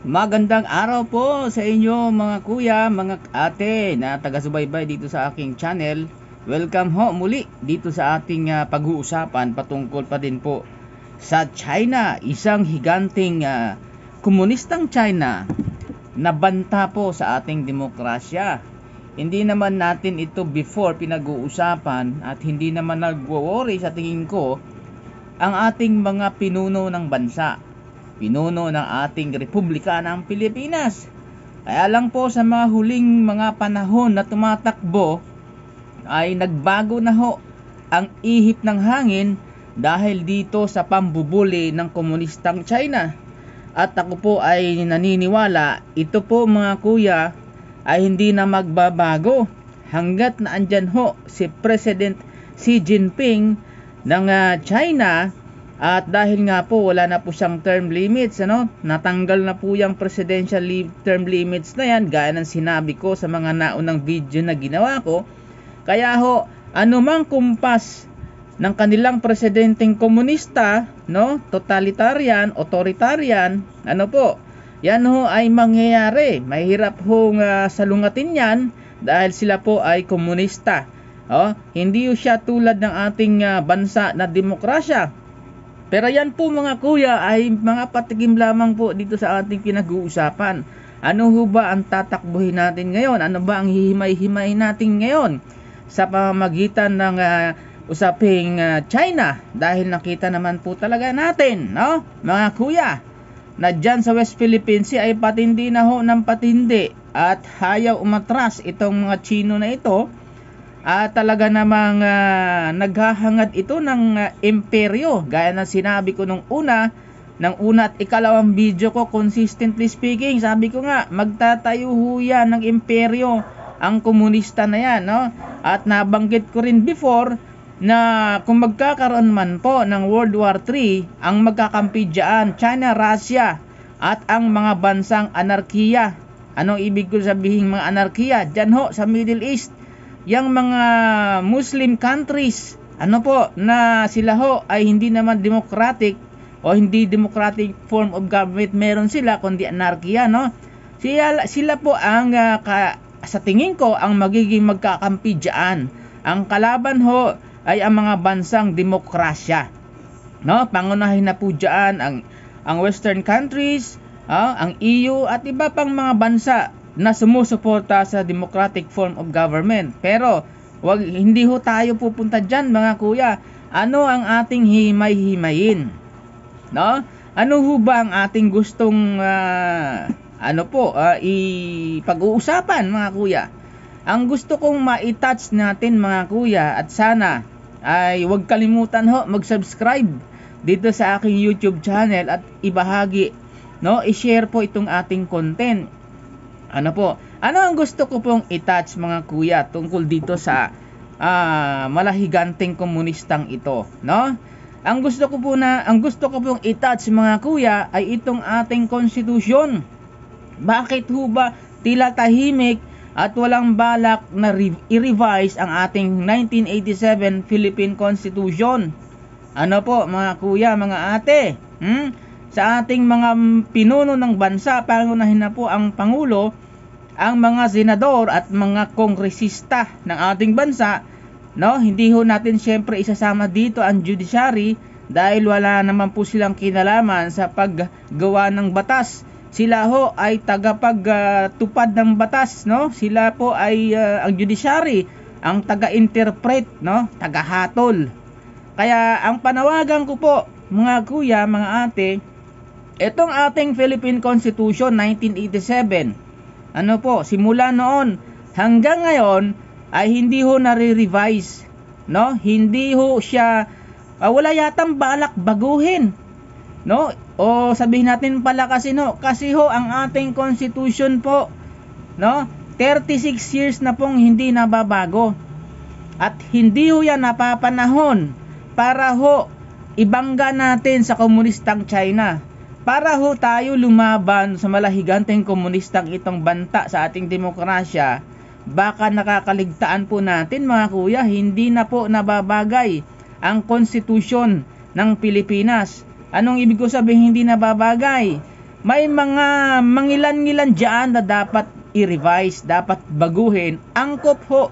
Magandang araw po sa inyo mga kuya, mga ate na taga-subaybay dito sa aking channel. Welcome ho muli dito sa ating pag-uusapan patungkol pa din po sa China, isang higanting komunistang China na banta po sa ating demokrasya. Hindi naman natin ito before pinag-uusapan at hindi naman nagwo-worry sa tingin ko ang ating mga pinuno ng bansa, pinuno ng ating Republika ng Pilipinas. Kaya lang po sa mga huling mga panahon na tumatakbo ay nagbago na ho ang ihip ng hangin dahil dito sa pambubuli ng komunistang China. At ako po ay naniniwala, ito po mga kuya ay hindi na magbabago hanggat na andyan ho si President Xi Jinping ng China. At dahil nga po wala na po siyang term limits, natanggal na po yung presidential term limits na yan, gaya ng sinabi ko sa mga naunang video na ginawa ko. Kaya ho, anumang kumpas ng kanilang presidenteng komunista, totalitarian, authoritarian, yan ho ay mangyayari. Mahirap hong salungatin yan dahil sila po ay komunista. Hindi ho siya tulad ng ating bansa na demokrasya. Pero yan po mga kuya ay mga patikim lamang po dito sa ating pinag-uusapan. Ano ho ba ang tatakbuhin natin ngayon? Ano ba ang hihimay-himay natin ngayon sa pamamagitan ng usaping China? Dahil nakita naman po talaga natin, mga kuya, na dyan sa West Philippines Sea ay patindi na ho ng patindi at hayaw umatras itong mga Chino na ito. Talaga namang naghahangad ito ng imperyo, gaya na sinabi ko nung una at ikalawang video ko. Consistently speaking, sabi ko nga, magtatayo ho yan ng imperyo ang komunista na yan, At nabanggit ko rin before na kung magkakaroon man po ng World War III, ang magkakampi dyan, China, Russia at ang mga bansang anarkiya. Anong ibig ko sabihin mga anarkiya? Dyan ho sa Middle East, yang mga Muslim countries, na sila ho ay hindi naman democratic o hindi democratic form of government meron sila, kundi anarkiya, Sila po ang sa tingin ko ang magiging magkakampi diyan. Ang kalaban ho ay ang mga bansang demokrasya, Pangunahin na po diyan ang Western countries, ang EU at iba pang mga bansa na sumusuporta sa democratic form of government. Pero hindi ho tayo pupunta dyan mga kuya. Ano ang ating himay-himayin? Ano ho ba ang ating gustong ipag-uusapan mga kuya? Ang gusto kong ma-touch natin mga kuya, at sana ay huwag kalimutan ho mag-subscribe dito sa aking YouTube channel at ibahagi, i-share po itong ating content. Ano ang gusto ko pong i-touch mga kuya tungkol dito sa malahiganting komunistang ito, Ang gusto ko pong i-touch mga kuya ay itong ating konstitusyon. Bakit ho ba tila tahimik at walang balak na i-revise ang ating 1987 Philippine Constitution? Mga kuya, mga ate, sa ating mga pinuno ng bansa, pangunahin na po ang Pangulo, ang mga senador at mga kongresista ng ating bansa, hindi ho natin syempre isasama dito ang judiciary dahil wala naman po silang kinalaman sa paggawa ng batas. Sila ho ay tagapagtupad ng batas, Sila po ay ang judiciary, ang taga-interpret, tagahatol. Kaya ang panawagan ko po mga kuya, mga ate, itong ating Philippine Constitution 1987, simula noon hanggang ngayon ay hindi ho nare-revise, Hindi ho siya wala yatang balak baguhin, O sabihin natin pala kasi ho ang ating constitution po, 36 years na pong hindi nababago. At hindi ho yan napapanahon para ho ibangga natin sa komunistang China, para ho tayo lumaban sa malahiganteng komunistang itong banta sa ating demokrasya. Baka nakakaligtaan po natin mga kuya, hindi na po nababagay ang konstitusyon ng Pilipinas. Anong ibig ko sabihin hindi nababagay? may mga mangilan-ngilan dyan na dapat i-revise, dapat baguhin. Angkop ho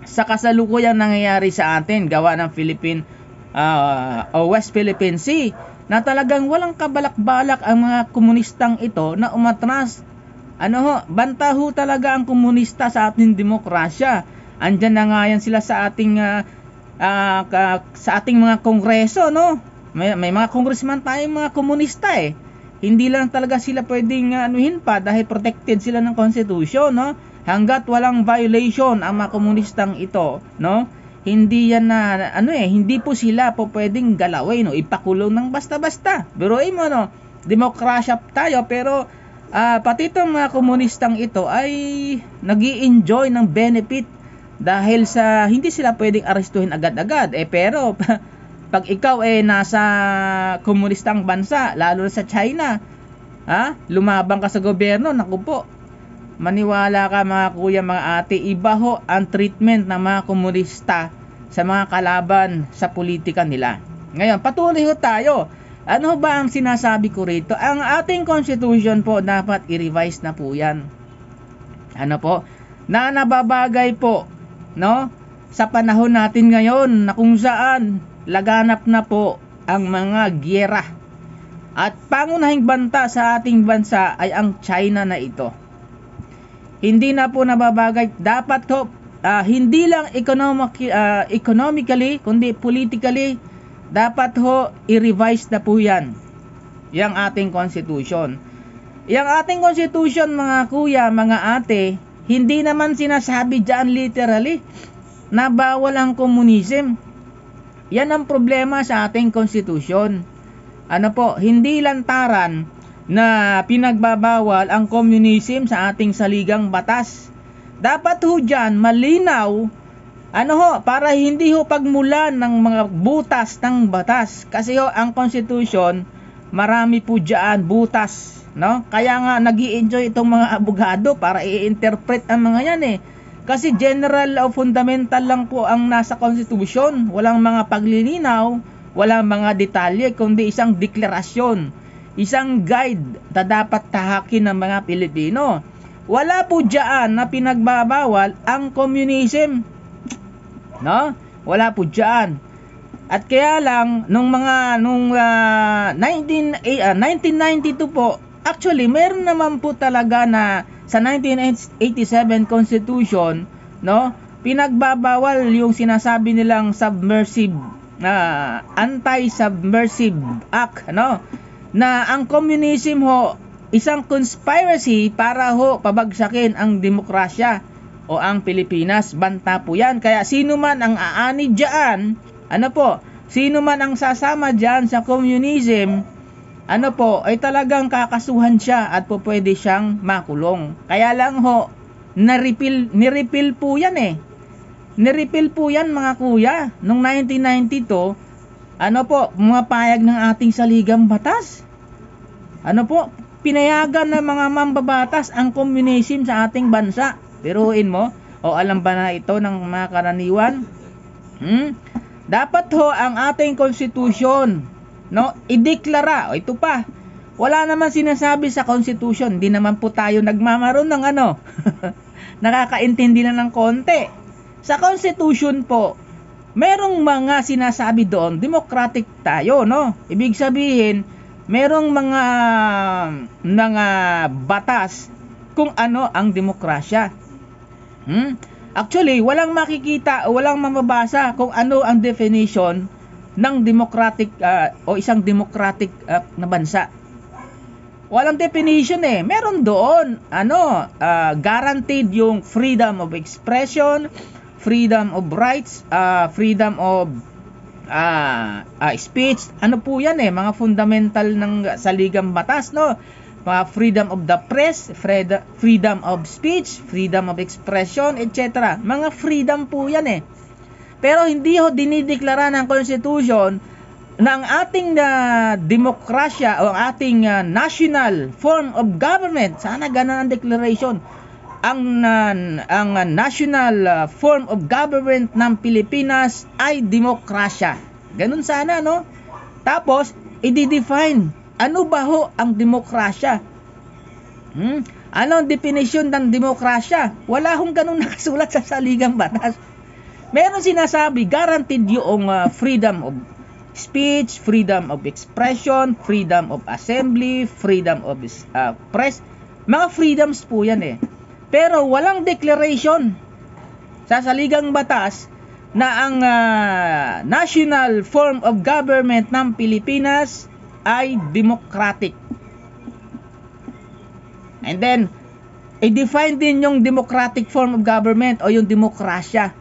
sa kasalukuyang nangyayari sa atin, gawa ng West Philippine Sea, na talagang walang kabalak-balak ang mga komunistang ito na umatras. Banta ho talaga ang komunista sa ating demokrasya. Andyan na nga yan sila sa ating mga kongreso, no? May mga congressman tayong mga komunista eh. Hindi lang talaga sila pwedeng anuhin pa dahil protected sila ng constitution, no? Hanggat walang violation ang mga komunistang ito, no? Hindi yan na hindi po sila po pwedeng galawin o ipakulong ng basta-basta. Biruin mo, no? Demokrasya tayo, pero pati itong mga komunistang ito ay nag-i-enjoy ng benefit dahil sa hindi sila pwedeng arestuhin agad-agad. Pero pag ikaw nasa komunistang bansa, lalo sa China, lumabang ka sa gobyerno, naku po, maniwala ka mga kuya, mga ate, iba ho ang treatment ng mga komunista sa mga kalaban sa politika nila. Ngayon, patuloy ho tayo. Ano ba ang sinasabi ko rito? Ang ating constitution po, dapat i-revise na po yan. Na nababagay po, no? Sa panahon natin ngayon, na kung saan laganap na po ang mga gyera. At pangunahing banta sa ating bansa ay ang China na ito. Hindi na po nababagay. Dapat ho, hindi lang economically, kundi politically, dapat ho, i-revise na po yan. Yang ating constitution. Yang ating constitution, mga kuya, mga ate, hindi naman sinasabi dyan literally na bawal ang komunism. Yan ang problema sa ating constitution. Hindi lantaran na pinagbabawal ang communism sa ating saligang batas. Dapat ho dyan malinaw, para hindi ho pagmulan ng mga butas ng batas. Kasi ho, ang constitution, marami po dyan butas, no? Kaya nga nag-i-enjoy itong mga abogado para i-interpret ang mga yan Kasi general o fundamental lang po ang nasa constitution. Walang mga paglilinaw, walang mga detalye, kundi isang deklarasyon, isang guide na dapat tahakin ng mga Pilipino. Wala po dyan na pinagbabawal ang communism, no? Wala po dyan. At kaya lang nung 1992 po, actually meron naman po talaga na sa 1987 Constitution, no, pinagbabawal yung sinasabi nilang submersive Anti-Submersive Act, no, na ang communism ho isang conspiracy para ho pabagsakin ang demokrasya o ang Pilipinas. Banta po yan. Kaya sino man ang aani dyan, sino man ang sasama dyan sa communism, ay talagang kakasuhan siya at po pwede siyang makulong. Kaya lang ho, niripil po yan Niripil po yan mga kuya. Noong 1992, pumapayag ng ating saligang batas. Pinayagan ng mga mambabatas ang communism sa ating bansa. Biruin mo, alam ba na ito ng mga karaniwan? Dapat ho ang ating constitution, no, ideklara. Ito pa, wala naman sinasabi sa constitution. Hindi naman po tayo nagmamaroon ng nakakaintindi na ng konti. Sa constitution po, merong mga sinasabi doon, democratic tayo, no? Ibig sabihin, merong mga batas kung ano ang demokrasya. Actually, walang makikita o walang mababasa kung ano ang definition ng democratic o isang democratic na bansa. Walang definition Meron doon guaranteed yung freedom of expression, freedom of rights, freedom of speech. Po yan mga fundamental ng saligang batas, no? Mga freedom of the press, freedom of speech, freedom of expression, etc. Mga freedom po yan Pero hindi ho dinideklara ng constitution na ang ating demokrasya o ang ating national form of government, sana ganun ang declaration, ang national form of government ng Pilipinas ay demokrasya. Ganun sana, no? Tapos, i-define Ano ba ho ang demokrasya? Ano ang definition ng demokrasya? Wala hong ganun nakasulat sa saligang batas. Meron sinasabi, guaranteed yung freedom of speech, freedom of expression, freedom of assembly, freedom of press. Mga freedoms po yan eh. Pero walang declaration sa saligang batas na ang national form of government ng Pilipinas ay democratic. And then, i-define din yung democratic form of government o yung demokrasya.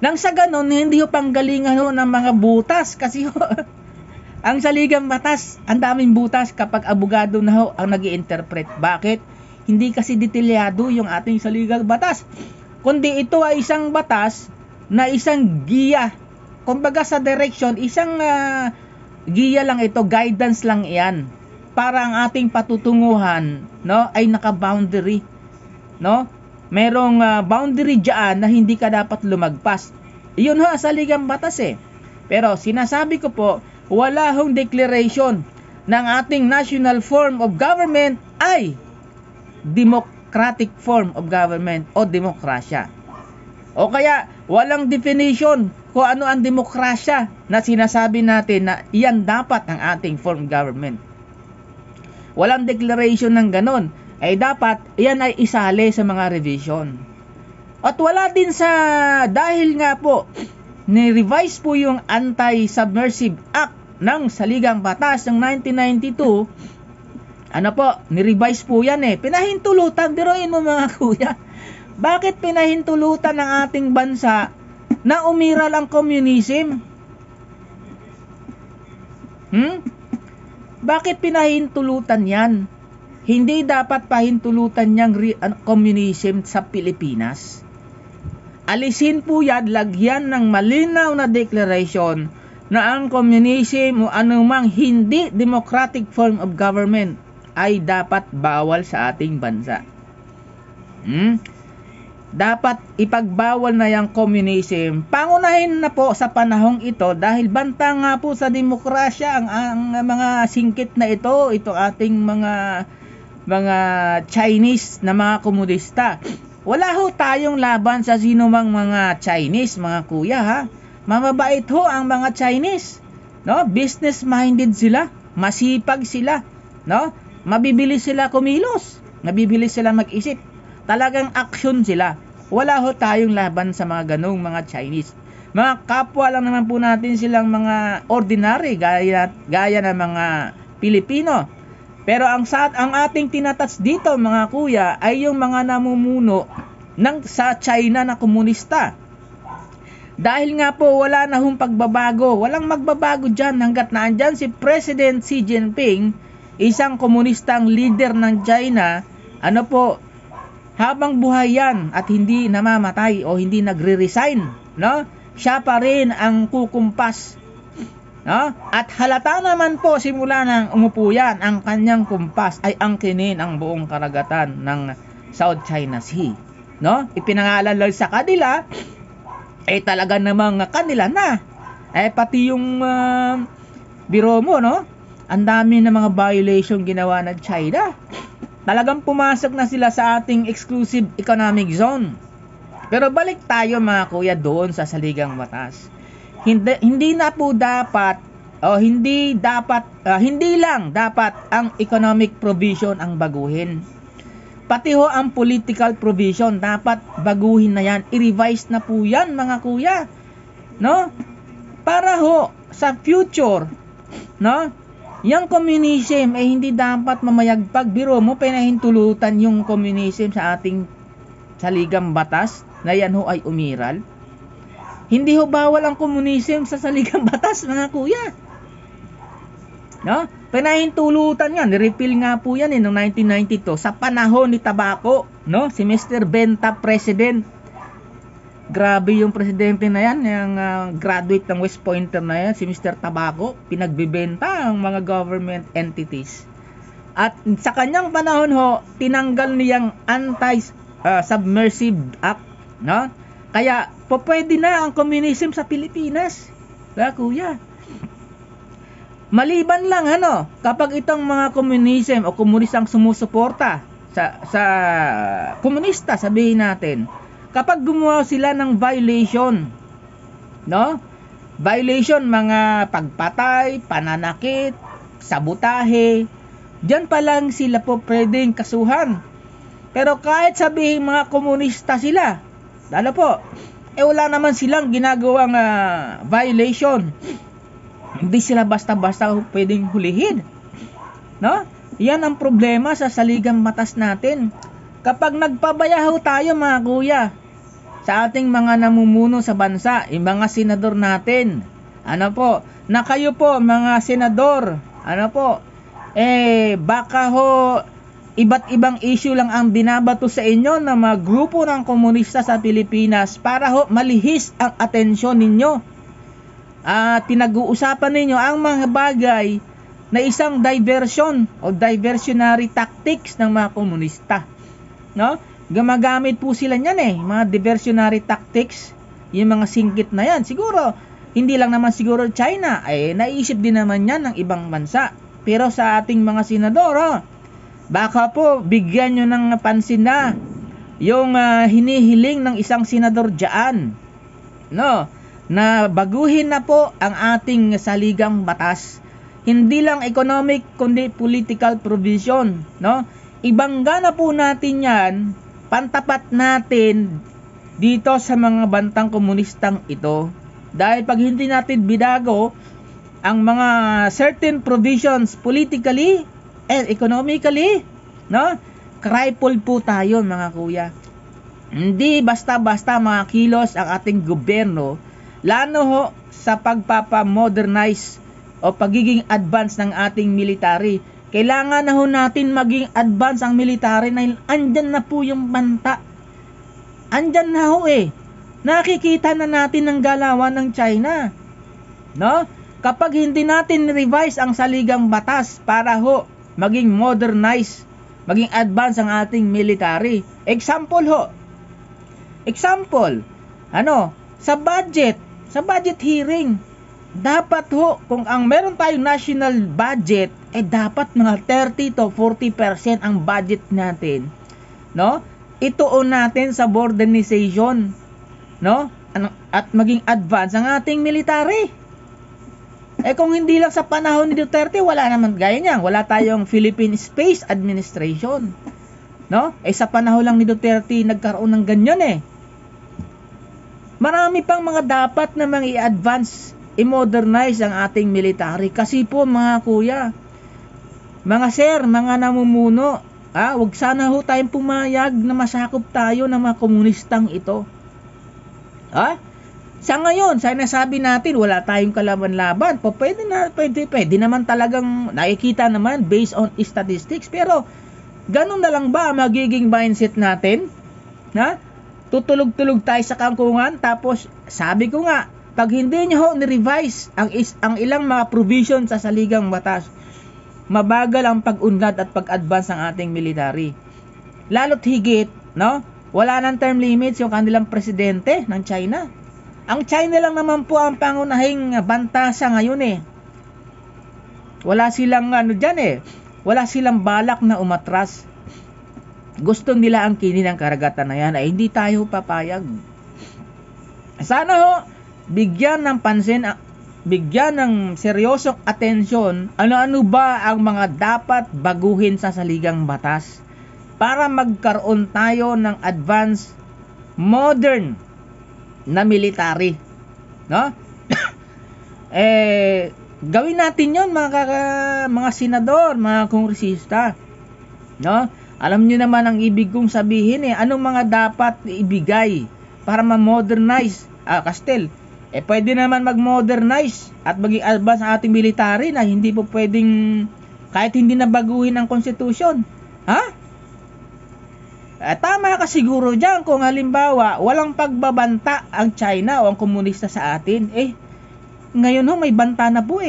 Nang sa ganon, hindi ho panggalingan ho ng mga butas kasi ho, ang saligang batas, ang daming butas kapag abogado na ho ang nag-i-interpret. Bakit? Hindi kasi detalyado yung ating saligang batas. Kundi ito ay isang batas na isang giya. Kumbaga sa direction, isang giya lang ito, guidance lang iyan. Para ang ating patutunguhan, no, ay naka-boundary, no? Merong boundary diyan na hindi ka dapat lumagpas. Iyon ho sa saligang batas eh. Pero sinasabi ko po, wala hong declaration ng ating national form of government ay democratic form of government o demokrasya. O kaya walang definition kung ano ang demokrasya na sinasabi natin na iyan dapat ang ating form of government. Walang declaration ng ganon. Ay dapat iyan ay isali sa mga revision. At wala din sa, dahil nga po ni-revise po yung Anti-Submersive Act ng Saligang Batas ng 1992. Ano po, ni-revise po yan eh. Pinahintulutan, biruin mo mga kuya. Bakit pinahintulutan ng ating bansa na umiral ang communism? Bakit pinahintulutan yan? Hindi dapat pahintulutan niyang communism sa Pilipinas. Alisin po yan, lagyan ng malinaw na declaration na ang communism o anumang hindi democratic form of government ay dapat bawal sa ating bansa. Dapat ipagbawal na yung communism. Pangunahin na po sa panahong ito dahil banta nga po sa demokrasya ang mga singkit na ito ating mga Chinese na mga komunista. Wala ho tayong laban sa sinumang mga Chinese, mga kuya ha. Mamabait ho ang mga Chinese, no? Business minded sila, masipag sila, no? Mabibilis sila kumilos, mabibilis sila mag-isip. Talagang action sila. Wala ho tayong laban sa mga ganong mga Chinese. Mga kapwa lang naman po natin silang mga ordinary gaya ng mga Pilipino. Pero ang ating tinatats dito mga kuya ay yung mga namumuno sa China na komunista. Dahil nga po wala na hong pagbabago, walang magbabago dyan hanggat naandyan si President Xi Jinping, isang komunistang leader ng China, habang buhay yan at hindi namamatay o hindi nagre-resign, no? Siya pa rin ang kukumpas, no? At halata naman po simula nang umupo yan, ang kanyang kumpas ay angkinin ang buong karagatan ng South China Sea, no? Ipinangalan lang sa kanila talaga namang kanila na. Pati yung biro mo, no? Ang dami ng mga violation ginawa ng China. Talagang pumasok na sila sa ating exclusive economic zone. Pero balik tayo mga kuya doon sa saligang batas. Hindi na po dapat hindi lang dapat ang economic provision ang baguhin. Pati ho ang political provision dapat baguhin na yan. I-revise na po yan mga kuya. No? Para ho sa future, no? Yang communism hindi dapat mamayagpag. Biro mo, pinahintulutan yung communism sa ating saligang batas na yan ho ay umiral. Hindi ho bawal ang communism sa saligang batas mga kuya. No? Pinahintulutan yan. Nirepeal nga po yan noong 1992 sa panahon ni Tabaco. No? Si Mr. Benta President. Grabe yung presidente na yan, yung graduate ng West Pointer na yan, si Mr. Tabaco, pinagbibenta ang mga government entities. At sa kanyang panahon ho, tinanggal niyang Anti-Submersive Act, no? Kaya pwede na ang communism sa Pilipinas. Kuya. Maliban lang kapag itong mga communism o komunistang sumusuporta sa komunista, sabihin natin, kapag gumawa sila ng violation, violation, mga pagpatay, pananakit, sabotahe, diyan pa lang sila po pwedeng kasuhan. Pero kahit sabihin mga komunista sila, wala naman silang ginagawang violation. Hindi sila basta-basta pwedeng hulihin. Yan ang problema sa saligang batas natin. Kapag nagpabayaw tayo mga kuya, sa ating mga namumuno sa bansa, yung mga senador natin, na kayo po mga senador, baka iba't ibang issue lang ang binabato sa inyo ng mga grupo ng komunista sa Pilipinas para malihis ang atensyon ninyo. Pinag-uusapan ninyo ang mga bagay na isang diversion o diversionary tactics ng mga komunista. Gumagamit po sila niyan mga diversionary tactics, yung mga singgit na yan. Siguro, hindi lang naman siguro China, naisip din naman yan ng ibang bansa. Pero sa ating mga senador, baka po bigyan nyo ng pansin na yung hinihiling ng isang senador dyan, na baguhin na po ang ating saligang batas. Hindi lang economic kundi political provision, ibangga na po natin yan, pantapat natin dito sa mga bantang komunistang ito. Dahil pag hindi natin bidago ang mga certain provisions politically and economically, crippled po tayo mga kuya. Hindi basta-basta mga kilos ang ating gobyerno, lalo sa pagpapamodernize o pagiging advance ng ating military. Kailangan na natin maging advance ang military na andyan na po yung banta. Andyan na nakikita na natin ang galawan ng China. Kapag hindi natin revise ang saligang batas para maging modernize, maging advance ang ating military. Example, sa budget hearing, dapat kung ang meron tayong national budget, dapat mga 30 to 40% ang budget natin, ituon natin sa modernization, at maging advance ang ating military. Kung hindi lang sa panahon ni Duterte, wala naman gaya niyan. Wala tayong Philippine Space Administration. Sa panahon lang ni Duterte, nagkaroon ng ganyan Marami pang mga dapat na i-advance, i-modernize ang ating military. Kasi po mga kuya, mga sir, mga namumuno, wag sana tayong pumayag na masakop tayo ng mga komunistang ito. Sa ngayon, sinasabi natin wala tayong kalaban-laban. Pwede naman talagang nakikita naman based on statistics. Pero ganun na lang ba magiging mindset natin? Tutulog-tulog tayo sa kangkungan. Tapos sabi ko nga, pag hindi nyo ni-revise ang ilang mga provision sa saligang batas, mabagal ang pag-unlad at pag-advance ng ating military. Lalo't higit, wala nang term limits yung kanilang presidente ng China. Ang China lang naman po ang pangunahing banta sa ngayon Wala silang wala silang balak na umatras. Gusto nila ang kinin ng karagatan na yan, hindi tayo papayag. Sana bigyan ng pansin, bigyan ng seryosong atensyon, ano-ano ba ang mga dapat baguhin sa saligang batas para magkaroon tayo ng advanced, modern na military. Gawin natin yon mga senador, mga kongresista. Alam niyo naman ang ibig kong sabihin anong mga dapat ibigay para ma-modernize Castel. Pwede naman mag-modernize at maging advance ang ating military na hindi po pwedeng kahit hindi na baguhin ang konstitusyon. Tama ka siguro dyan kung halimbawa walang pagbabanta ang China o ang komunista sa atin. Ngayon may banta na po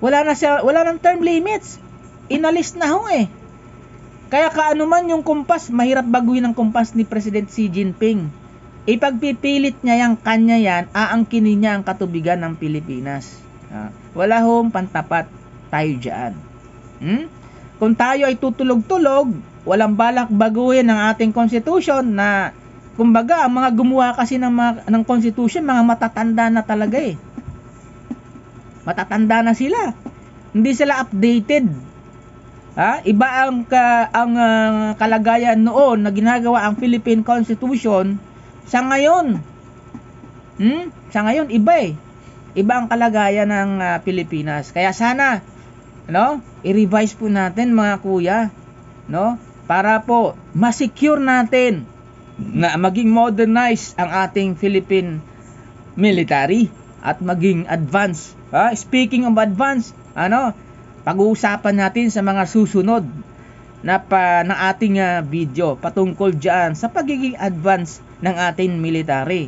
wala nang term limits. Inalis na Kaya kaano man yung kumpas, mahirap baguhin ang kumpas ni President Xi Jinping. Ipagpipilit niya yung kanya yan, aangkinin niya ang katubigan ng Pilipinas. Wala hong pantapat tayo dyan. Kung tayo ay tutulog-tulog, walang balak baguhin ang ating constitution na, kumbaga, ang mga gumawa kasi ng constitution, mga matatanda na talaga eh. Matatanda na sila. Hindi sila updated. Iba ang kalagayan noon na ginagawa ang Philippine Constitution sa ngayon. Sa ngayon iba eh. Iba ang kalagayan ng Pilipinas. Kaya sana i-revise po natin mga kuya, para po ma-secure natin na maging modernized ang ating Philippine military at maging advanced. Speaking of advanced, pag-uusapan natin sa mga susunod na ng ating video patungkol diyan sa pagiging advanced ng ating military.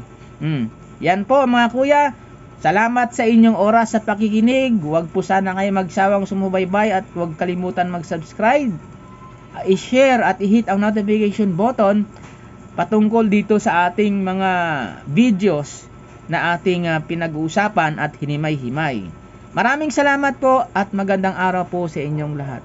Yan po mga kuya. Salamat sa inyong oras sa pakikinig. Huwag po sana kayo magsawang sumubaybay at huwag kalimutan mag-subscribe, i-share at i-hit ang notification button patungkol dito sa ating mga videos na ating pinag-uusapan at hinimay-himay. Maraming salamat po at magandang araw po sa inyong lahat.